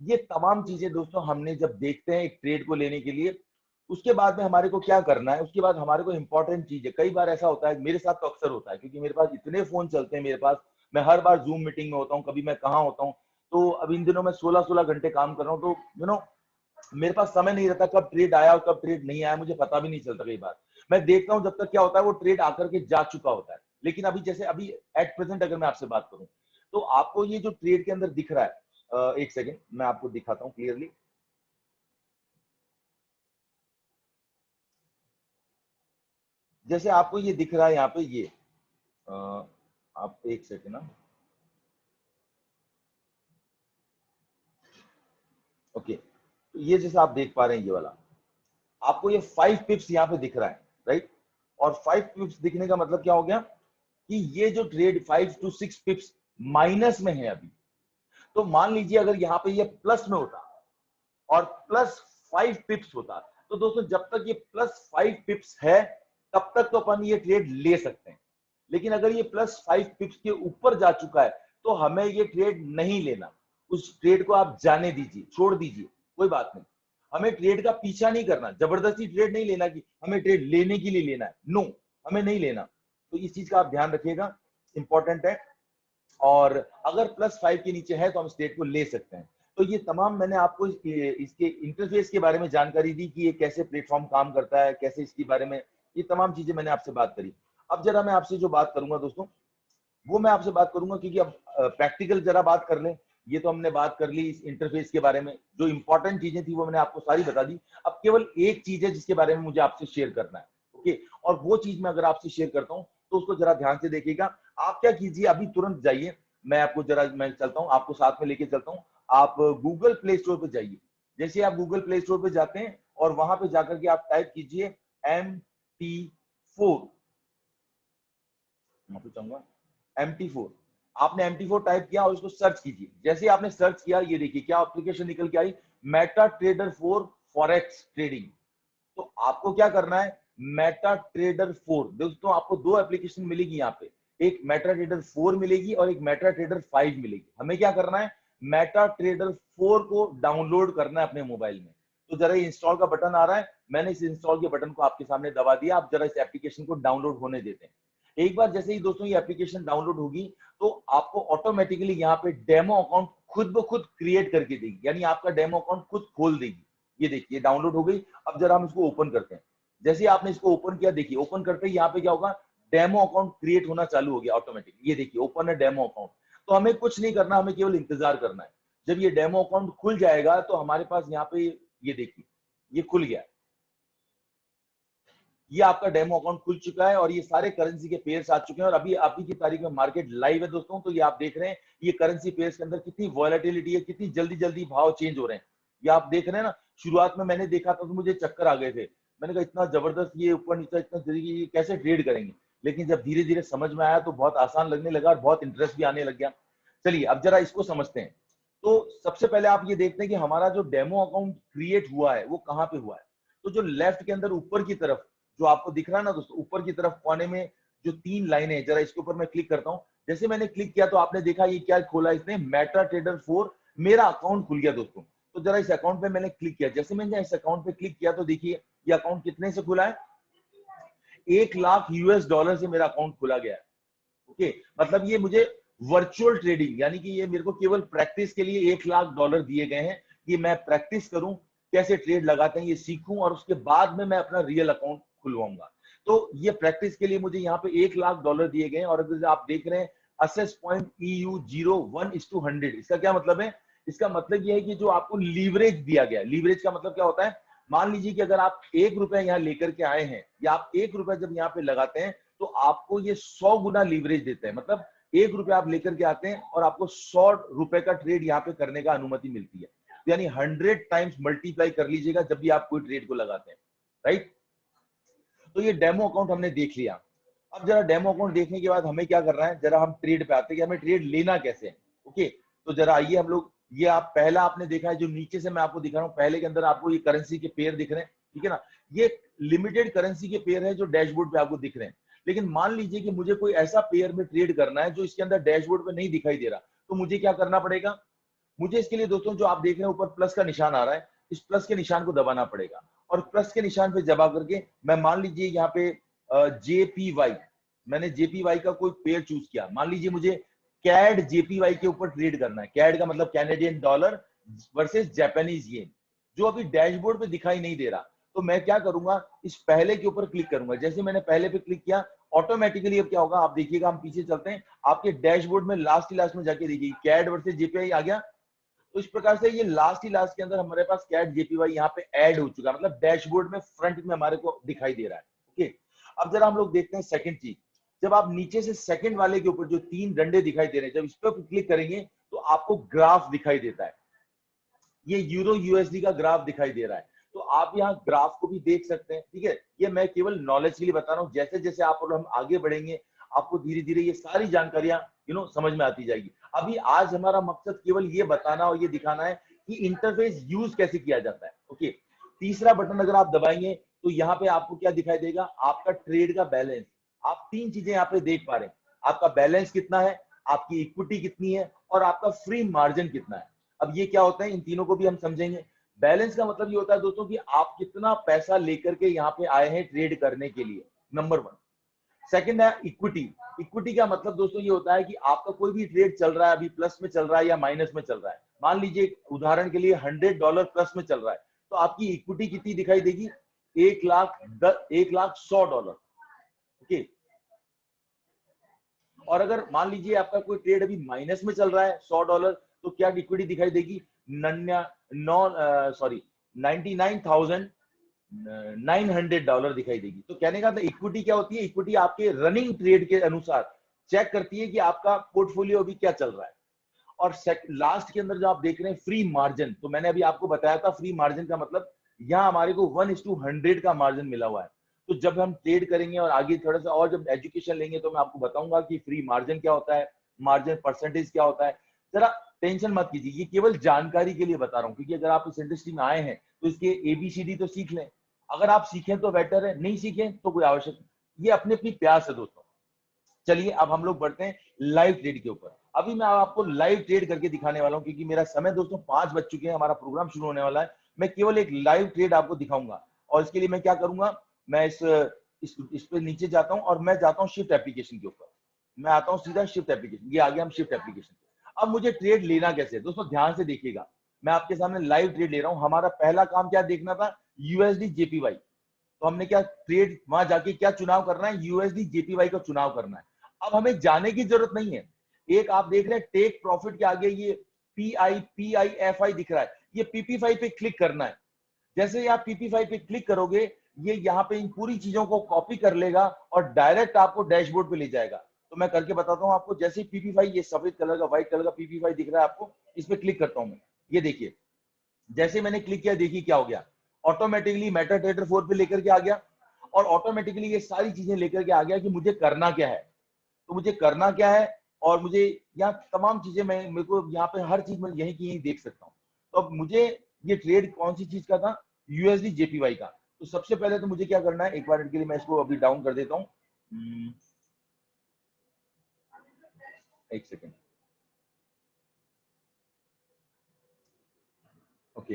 ये तमाम चीजें दोस्तों हमने जब देखते हैं एक ट्रेड को लेने के लिए, उसके बाद में हमारे को क्या करना है, उसके बाद हमारे को इंपॉर्टेंट चीज है। कई बार ऐसा होता है, मेरे साथ तो अक्सर होता है क्योंकि मेरे पास इतने फोन चलते हैं मेरे पास, मैं हर बार जूम मीटिंग में होता हूँ, कभी मैं कहाँ होता हूँ। तो अब इन दिनों मैं 16-16 घंटे काम कर रहा हूँ, तो मेरे पास समय नहीं रहता, कब ट्रेड आया और कब ट्रेड नहीं आया मुझे पता भी नहीं चलता। कई बार मैं देखता हूं जब तक क्या होता है वो ट्रेड आकर के जा चुका होता है। लेकिन अभी जैसे अभी एट प्रेजेंट अगर मैं आपसे बात करूं तो आपको ये जो ट्रेड के अंदर दिख रहा है, एक सेकेंड मैं आपको दिखाता हूं क्लियरली। जैसे आपको ये दिख रहा है यहाँ पे ये, आप एक सेकेंड ना, ओके। तो ये जैसे आप देख पा रहे हैं ये वाला, आपको ये 5 पिप्स यहाँ पे दिख रहा है, राइट। और 5 पिप्स दिखने का मतलब क्या हो गया कि ये जो ट्रेड 5 to 6 पिप्स माइनस में है अभी। तो मान लीजिए अगर यहाँ पे ये प्लस में होता और प्लस 5 पिप्स होता, तो दोस्तों जब तक ये प्लस 5 पिप्स है तब तक तो अपन ये ट्रेड ले सकते हैं। लेकिन अगर ये प्लस 5 पिप्स के ऊपर जा चुका है तो हमें ये ट्रेड नहीं लेना। उस ट्रेड को आप जाने दीजिए, छोड़ दीजिए, कोई बात नहीं। हमें ट्रेड का पीछा नहीं करना, जबरदस्ती ट्रेड नहीं लेना कि हमें ट्रेड लेने के लिए लेना है, नो, हमें नहीं लेना। तो इस चीज का आप ध्यान रखिएगा, इंपॉर्टेंट है। और अगर +5 के नीचे है तो हम इस ट्रेड को ले सकते हैं। तो ये तमाम मैंने आपको इसके इंटरफेस के बारे में जानकारी दी कि ये कैसे प्लेटफॉर्म काम करता है, कैसे इसके बारे में, ये तमाम चीजें मैंने आपसे बात करी। अब जरा मैं आपसे जो बात करूंगा दोस्तों, वो मैं आपसे बात करूंगा, क्योंकि अब प्रैक्टिकल जरा बात कर लें। ये तो हमने बात कर ली इस इंटरफेस के बारे में, जो इंपॉर्टेंट चीजें थी वो मैंने आपको सारी बता दी। अब केवल एक चीज है जिसके बारे में मुझे आपसे शेयर करना है, ओके। और वो चीज मैं अगर आपसे शेयर करता हूँ तो उसको जरा ध्यान से देखिएगा। आप क्या कीजिए, अभी तुरंत जाइए, मैं आपको जरा, मैं चलता हूँ, आपको साथ में लेके चलता हूँ। आप गूगल प्ले स्टोर पे जाइए। जैसे आप गूगल प्ले स्टोर पे जाते हैं और वहां पे जाकर के आप टाइप कीजिए MT4, माफी चाहूंगा, MT4। आपने MT4 टाइप किया और इसको सर्च कीजिए। जैसे आपने सर्च किया, ये देखिए क्या एप्लीकेशन निकल के आई, मेटा ट्रेडर 4 फॉरेक्स ट्रेडिंग। तो आपको क्या करना है, मेटा ट्रेडर 4, दोस्तों आपको दो एप्लीकेशन मिलेगी यहाँ पे, एक मेटा ट्रेडर 4 मिलेगी और एक मेटा ट्रेडर 5 मिलेगी। हमें क्या करना है, मेटा ट्रेडर 4 को डाउनलोड करना है अपने मोबाइल में। तो जरा इंस्टॉल का बटन आ रहा है, मैंने इस इंस्टॉल के बटन को आपके सामने दबा दिया। आप जरा इस एप्लीकेशन को डाउनलोड होने देते हैं। एक बार जैसे ही दोस्तों ये एप्लीकेशन डाउनलोड होगी तो आपको ऑटोमेटिकली यहाँ पे डेमो अकाउंट खुद ब खुद क्रिएट करके देगी, यानी आपका डेमो अकाउंट खुद खोल देगी। ये देखिए डाउनलोड हो गई। अब जरा हम इसको ओपन करते हैं। जैसे आपने इसको ओपन किया, देखिए ओपन करते ही यहाँ पे क्या होगा, डेमो अकाउंट क्रिएट होना चालू हो गया ऑटोमेटिक। ये देखिए ओपन है डेमो अकाउंट। तो हमें कुछ नहीं करना, हमें केवल इंतजार करना है। जब ये डेमो अकाउंट खुल जाएगा तो हमारे पास यहाँ पे ये देखिए ये खुल गया। ये आपका डेमो अकाउंट खुल चुका है और ये सारे करेंसी के पेयर्स आ चुके हैं। और अभी की तारीख में मार्केट लाइव है दोस्तों। तो ये आप देख रहे हैं ये करेंसी पेयर्स के अंदर कितनी वॉलेटिलिटी है, कितनी जल्दी जल्दी भाव चेंज हो रहे हैं। ये आप देख रहे हैं ना। शुरुआत में मैंने देखा था तो मुझे चक्कर आ गए थे। मैंने कहा इतना जबरदस्त ये ऊपर नीचे इतना जल्दी ये कैसे ट्रेड करेंगे। लेकिन जब धीरे धीरे समझ में आया तो बहुत आसान लगने लगा और बहुत इंटरेस्ट भी आने लग गया। चलिए अब जरा इसको समझते हैं। तो सबसे पहले आप ये देखते हैं कि हमारा जो डेमो अकाउंट क्रिएट हुआ है वो कहाँ पे हुआ है। तो जो लेफ्ट के अंदर ऊपर की तरफ जो आपको दिख रहा है ना दोस्तों, ऊपर की तरफ कोने में जो तीन लाइनें हैं, जरा इसके ऊपर मैं क्लिक करता हूं। जैसे मैंने क्लिक किया तो आपने देखा ये क्या खोला इसने, मेटा ट्रेडर 4। मेरा अकाउंट खुल गया दोस्तों। तो जरा इस अकाउंट पे मैंने क्लिक किया। जैसे मैंने इस अकाउंट पे क्लिक किया तो देखिए ये अकाउंट कितने से खुला है, 1 लाख US डॉलर से मेरा अकाउंट खुला गया है। ओके, मतलब ये मुझे वर्चुअल ट्रेडिंग, यानी कि ये मेरे को केवल प्रैक्टिस के लिए 1 लाख डॉलर दिए गए हैं कि मैं प्रैक्टिस करूं, कैसे ट्रेड लगाते हैं ये सीखूं और उसके बाद में मैं अपना रियल अकाउंट खुलवाऊंगा। तो ये प्रैक्टिस के लिए मुझे यहाँ पे 1 लाख डॉलर दिए गए हैं। और अगर आप देख रहे हैं असेस पॉइंट EU 01:100, इसका क्या मतलब है, इसका मतलब ये है कि जो आपको लीवरेज दिया गया है। लीवरेज का मतलब क्या होता है, मान लीजिए कि अगर आप 1 रुपया यहाँ लेकर के आए हैं या आप 1 रुपया जब यहाँ पे लगाते हैं तो आपको ये 100 गुना लीवरेज देते हैं। मतलब 1 रुपया आप लेकर के आते हैं और आपको 100 रुपए का ट्रेड यहाँ पे करने का अनुमति मिलती है। तो यानी 100 टाइम्स मल्टीप्लाई कर लीजिएगा जब भी आप कोई ट्रेड को लगाते हैं, राइट। तो ये डेमो अकाउंट हमने देख लिया। अब जरा डेमो अकाउंट देखने के बाद हमें क्या करना है, जरा हम ट्रेड पे आते हैं कि हमें ट्रेड लेना कैसे है। ओके, तो जरा आइए हम लोग, ये आप पहला आपने देखा है जो नीचे से मैं आपको दिखा रहा हूँ, पहले के अंदर आपको ये करेंसी के पेयर दिख रहे हैं, ठीक है ना। ये लिमिटेड करेंसी के पेयर है जो डैशबोर्ड पे आपको दिख रहे हैं। लेकिन मान लीजिए कि मुझे कोई ऐसा पेयर में ट्रेड करना है जो इसके अंदर डैशबोर्ड पे नहीं दिखाई दे रहा, तो मुझे क्या करना पड़ेगा। मुझे इसके लिए दोस्तों जो आप देख रहे हैं ऊपर प्लस का निशान आ रहा है, इस प्लस के निशान को दबाना पड़ेगा। और प्लस के निशान पे दबा करके मैं मान लीजिए यहाँ पे JPY, मैंने JPY का कोई पेयर चूज किया। मान लीजिए मुझे कैड JPY के ऊपर ट्रेड करना है। कैड का मतलब Canadian dollar versus Japanese yen, जो अभी डैशबोर्ड पे दिखाई नहीं दे रहा। तो मैं क्या करूंगा, इस पहले के ऊपर क्लिक करूंगा। जैसे मैंने पहले पे क्लिक किया ऑटोमेटिकली अब क्या होगा आप देखिएगा, हम पीछे चलते हैं, आपके डैशबोर्ड में लास्ट ही लास्ट में जाके देखिए कैड वर्सेस JPY आ गया। तो इस प्रकार से ये लास्ट ही लास्ट के अंदर हमारे पास कैट JPY यहाँ पे ऐड हो चुका है, मतलब डैशबोर्ड में फ्रंट में हमारे को दिखाई दे रहा है। ओके, अब जरा हम लोग देखते हैं सेकंड चीज। जब आप नीचे से सेकंड वाले के ऊपर जो तीन डंडे दिखाई दे रहे हैं, जब इस पर क्लिक करेंगे तो आपको ग्राफ दिखाई देता है। ये यूरो USD का ग्राफ दिखाई दे रहा है। तो आप यहाँ ग्राफ को भी देख सकते हैं, ठीक है। ये मैं केवल नॉलेज के लिए बता रहा हूँ। जैसे जैसे आप और हम आगे बढ़ेंगे आपको धीरे धीरे ये सारी जानकारियां समझ में आती जाएगी। अभी आज हमारा मकसद केवल ये बताना और ये दिखाना है कि इंटरफेस यूज कैसे किया जाता है। ओके, तीसरा बटन अगर आप दबाएंगे तो यहाँ पे आपको क्या दिखाई देगा, आपका ट्रेड का बैलेंस। आप तीन चीजें यहाँ पे देख पा रहे हैं, आपका बैलेंस कितना है, आपकी इक्विटी कितनी है और आपका फ्री मार्जिन कितना है। अब ये क्या होता है, इन तीनों को भी हम समझेंगे। बैलेंस का मतलब ये होता है दोस्तों कि आप कितना पैसा लेकर के यहाँ पे आए हैं ट्रेड करने के लिए, नंबर 1। सेकंड है इक्विटी। इक्विटी का मतलब दोस्तों ये होता है कि आपका कोई भी ट्रेड चल रहा है, अभी प्लस में चल रहा है या माइनस में चल रहा है, मान लीजिए उदाहरण के लिए $100 प्लस में चल रहा है, तो आपकी इक्विटी कितनी दिखाई देगी? $1,100,100। ओके, और अगर मान लीजिए आपका कोई ट्रेड अभी माइनस में चल रहा है $100, तो क्या इक्विटी दिखाई देगी? $99,900 दिखाई देगी। तो कहने का मतलब इक्विटी क्या होती है? इक्विटी आपके रनिंग ट्रेड के अनुसार चेक करती है कि आपका पोर्टफोलियो अभी क्या चल रहा है। और लास्ट के अंदर जो आप देख रहे हैं फ्री मार्जिन, तो मैंने अभी आपको बताया था फ्री मार्जिन का मतलब यहाँ हमारे को 1:100 का मार्जिन मिला हुआ है। तो जब हम ट्रेड करेंगे और आगे थोड़ा सा और जब एजुकेशन लेंगे तो मैं आपको बताऊंगा कि फ्री मार्जिन क्या होता है, मार्जिन परसेंटेज क्या होता है। जरा टेंशन मत कीजिए, ये केवल जानकारी के लिए बता रहा हूँ, क्योंकि अगर आप इस इंडस्ट्री में आए हैं तो इसके ABCD तो सीख लें। अगर आप सीखें तो बेटर है, नहीं सीखें तो कोई आवश्यक, ये अपनी अपनी प्यास है दोस्तों। चलिए अब हम लोग बढ़ते हैं लाइव ट्रेड के ऊपर। अभी मैं आपको लाइव ट्रेड करके दिखाने वाला हूं, क्योंकि मेरा समय दोस्तों 5 बज चुके हैं, हमारा प्रोग्राम शुरू होने वाला है। मैं केवल एक लाइव ट्रेड आपको दिखाऊंगा, और इसके लिए मैं क्या करूंगा, मैं इस पे नीचे जाता हूं और मैं जाता हूं शिफ्ट एप्लीकेशन के ऊपर। मैं आता हूं सीधा शिफ्ट एप्लीकेशन, ये आ गया हम शिफ्ट एप्लीकेशन। अब मुझे ट्रेड लेना कैसे है दोस्तों, ध्यान से देखिएगा। मैं आपके सामने लाइव ट्रेड ले रहा हूं। हमारा पहला काम क्या देखना था? USD JPY। तो हमने क्या ट्रेड वहां जाके क्या चुनाव करना है? USD JPY का चुनाव करना है। अब हमें जाने की जरूरत नहीं है। एक आप देख रहे हैं टेक प्रॉफिट के आगे ये PIFI दिख रहा है, ये PP5 पे क्लिक करना है। जैसे ही आप PP5 पे क्लिक करोगे, ये यहाँ पे इन पूरी चीजों को कॉपी कर लेगा और डायरेक्ट आपको डैशबोर्ड पे ले जाएगा। तो मैं करके बताता हूँ आपको। जैसे ही PP5, ये सफेद कलर का व्हाइट कलर का PP5 दिख रहा है आपको, इस पे क्लिक करता हूं मैं। ये देखिए, जैसे मैंने क्लिक किया, देखिए क्या हो गया, ऑटोमेटिकली मेटाट्रेडर 4 पे लेकर के आ गया, और ऑटोमेटिकली ये सारी चीजें लेकर के आ गया कि मुझे करना क्या है। तो मुझे करना क्या है, और मुझे यहाँ तमाम चीजें, मैं मेरे को यहाँ पे हर चीज मैं यहीं की यहीं देख सकता हूँ। तो अब मुझे ये ट्रेड कौन सी चीज का था? USD JPY का। तो सबसे पहले तो मुझे क्या करना है, एक बार के लिए मैं इसको अभी डाउन कर देता हूँ। एक सेकेंड। ओके,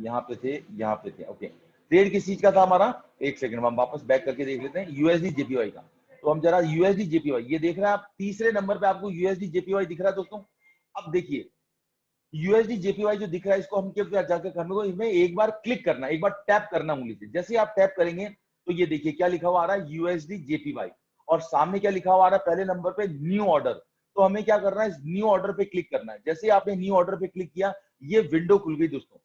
यहाँ पे थे, यहाँ पे थे। ओके, ट्रेड किस चीज का था हमारा? एक सेकंड, हम वापस बैक करके देख लेते हैं। USD JPY का। तो हम जरा USD JPY, ये देख रहे हैं आप, तीसरे नंबर पे आपको USD JPY दिख रहा है दोस्तों। अब देखिए USD JPY जो दिख रहा है, इसको हम क्या जाकर करने को, इसमें एक बार क्लिक करना, एक बार टैप करना उंगली से। जैसे आप टैप करेंगे तो ये देखिए क्या लिखा हुआ आ रहा है, USD JPY, और सामने क्या लिखा हुआ आ रहा है पहले नंबर पे? New order. तो हमें क्या करना है, इस न्यू ऑर्डर पे क्लिक करना है। जैसे आपने न्यू ऑर्डर पे क्लिक किया, ये विंडो खुल गई दोस्तों।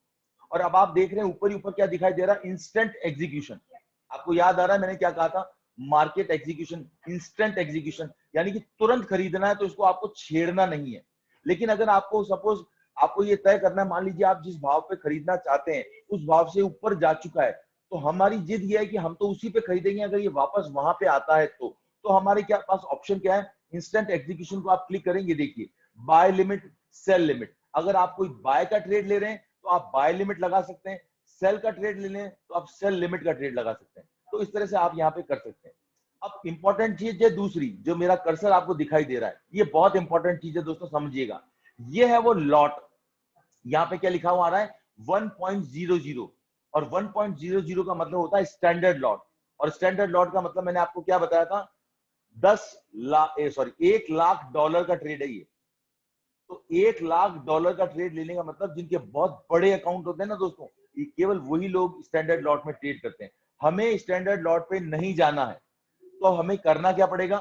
और अब आप देख रहे हैं ऊपर ही ऊपर क्या दिखाई दे रहा है? Instant execution. आपको याद आ रहा है मैंने क्या कहा था? मार्केट एग्जीक्यूशन, इंस्टेंट एग्जीक्यूशन, यानी कि तुरंत खरीदना है तो इसको आपको छेड़ना नहीं है। लेकिन अगर आपको सपोज आपको ये तय करना है, मान लीजिए आप जिस भाव पे खरीदना चाहते हैं उस भाव से ऊपर जा चुका है, तो हमारी जिद ये है कि हम तो उसी पे खरीदेंगे। अगर ये वापस वहां पे आता है तो हमारे क्या पास ऑप्शन क्या है? इंस्टेंट एग्जीक्यूशन को आप क्लिक करेंगे, देखिए बाय लिमिट, सेल लिमिट। अगर आप कोई बाय का ट्रेड ले रहे हैं तो आप बाय लिमिट लगा सकते हैं, सेल का ट्रेड ले लें तो आप सेल लिमिट का ट्रेड लगा सकते हैं। तो इस तरह से आप यहाँ पे कर सकते हैं। अब इंपॉर्टेंट चीज है दूसरी, जो मेरा कर्सर आपको दिखाई दे रहा है, ये बहुत इंपॉर्टेंट चीज है दोस्तों, समझिएगा। ये है वो लॉट। यहाँ पे क्या लिखा हुआ आ रहा है? 1.00। और 1.00 का मतलब होता है स्टैंडर्ड लॉट। और स्टैंडर्ड लॉट का मतलब मैंने आपको क्या बताया था? 1 लाख का ट्रेड है ये। तो $1 लाख का ट्रेड लेने का मतलब, जिनके बहुत बड़े अकाउंट होते हैं ना दोस्तों, ये केवल वही लोग स्टैंडर्ड लॉट में ट्रेड करते हैं। हमें स्टैंडर्ड लॉट पे नहीं जाना है। तो हमें करना क्या पड़ेगा?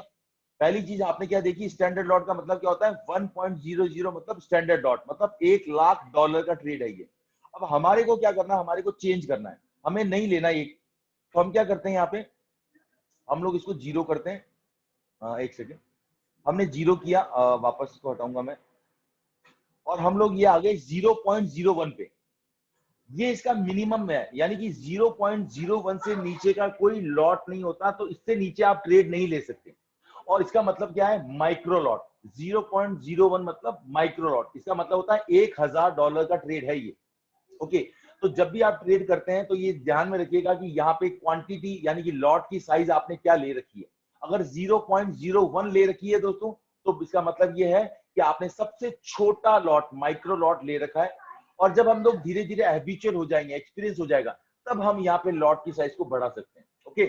पहली चीज आपने क्या देखी, स्टैंडर्ड लॉट का मतलब क्या होता है? 1.00 मतलब स्टैंडर्ड लॉट, मतलब $1 लाख का ट्रेड है ये। अब हमारे को क्या करना है? हमारे को चेंज करना है, हमें नहीं लेना ये। तो हम क्या करते हैं, यहाँ पे हम लोग इसको जीरो करते हैं। एक सेकेंड, हमने जीरो किया, वापस इसको हटाऊंगा मैं, और हम लोग ये आ गए 0.01 पे। ये इसका मिनिमम है, यानी कि 0.01 से नीचे का कोई लॉट नहीं होता, तो इससे नीचे आप ट्रेड नहीं ले सकते। और इसका मतलब क्या है? Micro lot. 0.01 मतलब माइक्रो लॉट, इसका मतलब होता है $1000 का ट्रेड है ये। ओके, तो जब भी आप ट्रेड करते हैं तो ये ध्यान में रखिएगा कि यहाँ पे क्वांटिटी यानी कि लॉट की साइज आपने क्या ले रखी है। अगर 0.01 ले रखी है दोस्तों, तो इसका मतलब ये है कि आपने सबसे छोटा लॉट, माइक्रो लॉट ले रखा है। और जब हम लोग धीरे धीरे हैबिचुअल हो जाएंगे, एक्सपीरियंस हो जाएगा, तब हम यहाँ पे लॉट की साइज को बढ़ा सकते हैं। ओके,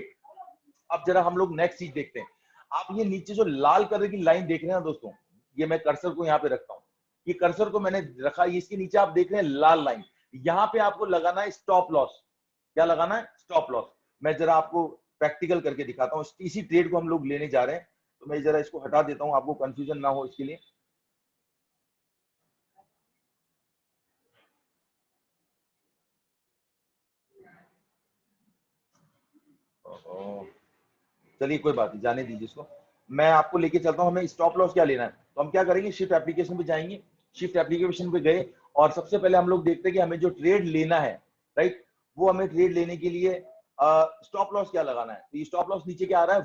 अब जरा हम लोग नेक्स्ट चीज देखते हैं। आप ये नीचे जो लाल कलर की लाइन देख रहे हैं दोस्तों, ये मैं कर्सर को यहाँ पे रखता हूँ, ये कर्सर को मैंने रखा, इसके नीचे आप देख रहे हैं लाल लाइन, यहाँ पे आपको लगाना है स्टॉप लॉस। क्या लगाना है? Stop loss. मैं जरा आपको प्रैक्टिकल करके दिखाता हूँ, इसी ट्रेड को हम लोग लेने जा रहे हैं, तो मैं जरा इसको हटा देता हूँ, आपको कंफ्यूजन ना हो इसके लिए। चलिए कोई बात नहीं, जाने दीजिए इसको, मैं आपको लेके चलता हूँ। हमें स्टॉप लॉस क्या लेना है, तो हम क्या करेंगे, शिफ्ट एप्लीकेशन पे जाएंगे। शिफ्ट एप्लीकेशन पे गए और सबसे पहले हम लोग देखते हैं कि हमें जो ट्रेड लेना है, राइट, वो हमें ट्रेड लेने के लिए स्टॉप लॉस क्या लगाना है। तो ये स्टॉप लॉस नीचे क्या आ रहा है,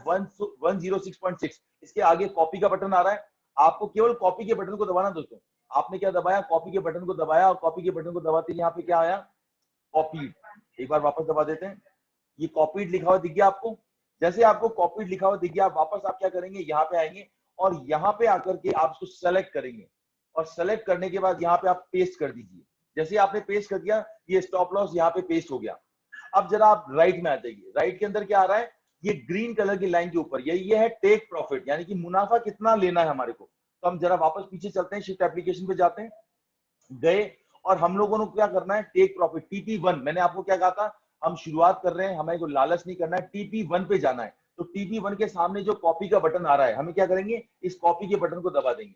106.6। इसके आगे कॉपी का बटन आ रहा है, आपको केवल कॉपी के बटन को दबाना दोस्तों। आपने क्या दबाया, कॉपी के बटन को दबाया, और कॉपी के बटन को दबाते यहाँ पे क्या आया, कॉपी। एक बार वापस दबा देते हैं, ये कॉपीड लिखा हुआ दिख गया आपको। जैसे आपको कॉपीड लिखा हुआ दिख गया, वापस आप क्या करेंगे, यहाँ पे आएंगे और यहाँ पे आकर के आप इसको सेलेक्ट करेंगे, और सेलेक्ट करने के बाद यहाँ पे आप पेस्ट कर दीजिए। जैसे आपने पेस्ट कर दिया, ये स्टॉप लॉस यहाँ पे पेस्ट हो गया। अब जरा आप राइट में आ जाइए, राइट के अंदर क्या आ रहा है, ये ग्रीन कलर की लाइन के ऊपर ये है टेक प्रॉफिट, यानी कि मुनाफा कितना लेना है हमारे को। तो हम जरा वापस पीछे चलते हैं, शिफ्ट एप्लीकेशन पे जाते हैं, गए और हम लोगों को क्या करना है, टेक प्रॉफिट TP1। मैंने आपको क्या कहा था, हम शुरुआत कर रहे हैं, हमें कोई लालच नहीं करना है, TP1 पे जाना है। तो TP1 के सामने जो कॉपी का बटन आ रहा है, हमें क्या करेंगे, इस कॉपी के बटन को दबा देंगे।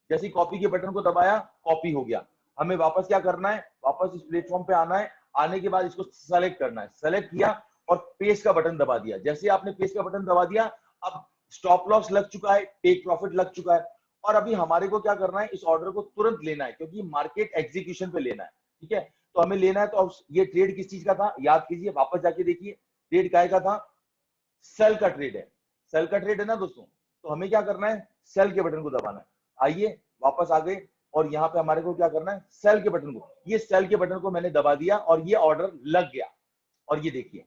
जैसे कॉपी के बटन को दबाया, कॉपी हो गया। हमें वापस क्या करना है, वापस इस प्लेटफॉर्म पे आना है, आने के बाद इसको सेलेक्ट करना है, सेलेक्ट किया और पेस्ट का बटन दबा दिया। जैसे आपने पेस्ट का बटन दबा दिया, अब स्टॉप लॉस लग चुका है, टेक प्रॉफिट लग चुका है, और अभी हमारे को क्या करना है, इस ऑर्डर को तुरंत लेना है, क्योंकि मार्केट एग्जीक्यूशन पे लेना है। ठीक है, तो हमें लेना है। तो ये ट्रेड किस चीज का था, याद कीजिए, वापस जाके देखिए, ट्रेड काय का था, सेल का ट्रेड है, सेल का ट्रेड है ना दोस्तों। तो हमें क्या करना है, सेल के बटन को दबाना है। आइए वापस आ गए और यहाँ पे हमारे को क्या करना है, सेल के बटन को, ये सेल के बटन को मैंने दबा दिया और ये ऑर्डर लग गया। और ये देखिए,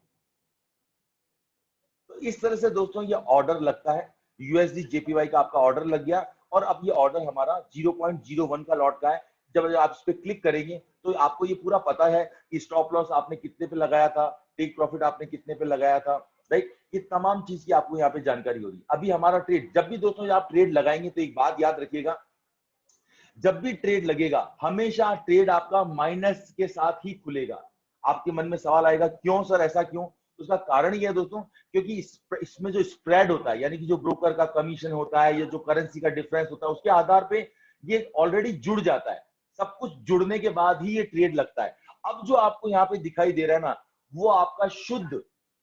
तो इस तरह से दोस्तों ये ऑर्डर लगता है, USD JPY का आपका ऑर्डर लग गया। और अब ये ऑर्डर हमारा 0.01 का लॉट का है। जब आप इस पे क्लिक करेंगे तो आपको ये पूरा पता है कि स्टॉप लॉस आपने कितने पे लगाया था, टेक प्रॉफिट आपने कितने पे लगाया था, राइट। ये तमाम चीज की आपको यहाँ पे जानकारी हो रही है। अभी हमारा ट्रेड, जब भी दोस्तों आप ट्रेड लगाएंगे तो एक बात याद रखिएगा, जब भी ट्रेड लगेगा हमेशा ट्रेड आपका माइनस के साथ ही खुलेगा। आपके मन में सवाल आएगा, क्यों सर, ऐसा क्यों? उसका कारण ये है दोस्तों, क्योंकि इसमें जो स्प्रेड होता है, यानी कि जो ब्रोकर का कमीशन होता है या जो करेंसी का डिफरेंस होता है, उसके आधार पे ये ऑलरेडी जुड़ जाता है। सब कुछ जुड़ने के बाद ही ये ट्रेड लगता है। अब जो आपको यहाँ पे दिखाई दे रहा है ना, वो आपका शुद्ध,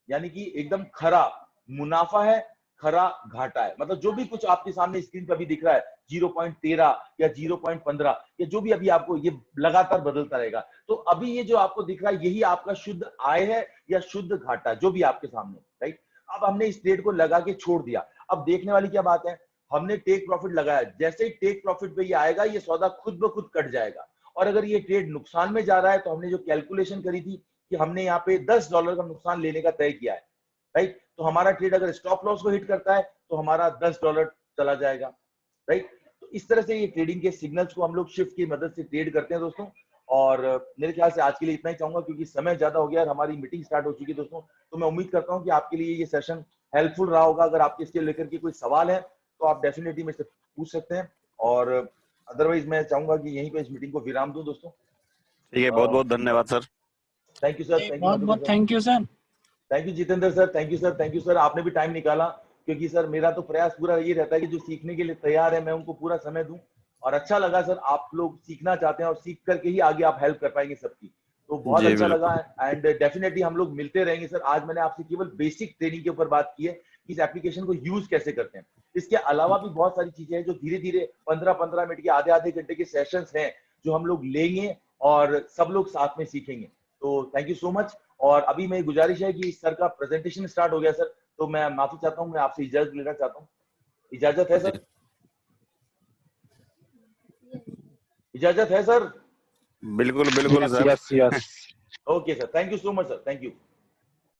यानी कि एकदम खरा मुनाफा है, खरा घाटा है। मतलब जो भी कुछ आपके सामने स्क्रीन पर अभी दिख रहा है, 0.13 या 0.15 या जो भी अभी आपको, ये लगातार बदलता रहेगा। तो अभी ये जो आपको दिख रहा है, यही आपका शुद्ध आय है या शुद्ध घाटा, जो भी आपके सामने, राइट। अब हमने इस ट्रेड को लगा के छोड़ दिया। अब देखने वाली क्या बात है, हमने टेक प्रॉफिट लगाया, जैसे ही टेक प्रॉफिट पे ये आएगा, ये सौदा खुद ब खुद कट जाएगा। और अगर ये ट्रेड नुकसान में जा रहा है, तो हमने जो कैलकुलेशन करी थी कि हमने यहाँ पे $10 का नुकसान लेने का तय किया है, राइट। तो हमारा ट्रेड अगर स्टॉप लॉस को हिट करता है तो हमारा $10 चला जाएगा, राइट। तो इस तरह से ये ट्रेडिंग के सिग्नल्स को हम लोग शिफ्ट की मदद से ट्रेड करते हैं दोस्तों। और मेरे ख्याल से आज के लिए इतना ही चाहूंगा, क्योंकि समय ज्यादा हो गया और हमारी मीटिंग स्टार्ट हो चुकी है दोस्तों। तो मैं उम्मीद करता हूं कि आपके लिए ये सेशन हेल्पफुल रहा होगा। अगर आपके इसके लेकर के कोई सवाल है तो आप डेफिनेटली मेरे से पूछ सकते हैं, और अदरवाइज मैं चाहूंगा कि यहीं पे इस मीटिंग को विराम दूं दोस्तों। ठीक है, बहुत बहुत धन्यवाद sir. Thank you sir, thank you, बहुत बहुत thank you sir. Thank you Jitendra sir, thank you sir, thank you sir, आपने भी टाइम निकाला। क्योंकि सर मेरा तो प्रयास पूरा ये रहता है कि जो सीखने के लिए तैयार है मैं उनको पूरा समय दूं। और अच्छा लगा सर, आप लोग सीखना चाहते हैं और सीख करके ही आगे आप हेल्प कर पाएंगे सबकी, तो बहुत अच्छा लगा। एंड डेफिनेटली हम लोग मिलते रहेंगे सर। आज मैंने आपसे केवल बेसिक ट्रेनिंग के ऊपर बात की है कि इस एप्लीकेशन को यूज कैसे करते हैं। इसके अलावा भी बहुत सारी चीजें हैं जो धीरे धीरे 15-15 मिनट के, आधे घंटे के सेशंस हैं जो हम लोग लेंगे और सब लोग साथ में सीखेंगे। तो थैंक यू सो मच। और अभी मेरी गुजारिश है कि सर का प्रेजेंटेशन स्टार्ट हो गया सर, तो मैं माफी चाहता हूँ, मैं आपसे इजाजत लेना चाहता हूँ। इजाजत है सर? इजाजत है सर? बिल्कुल बिल्कुल sir. Yes yes. Okay sir, thank you so much sir, thank you.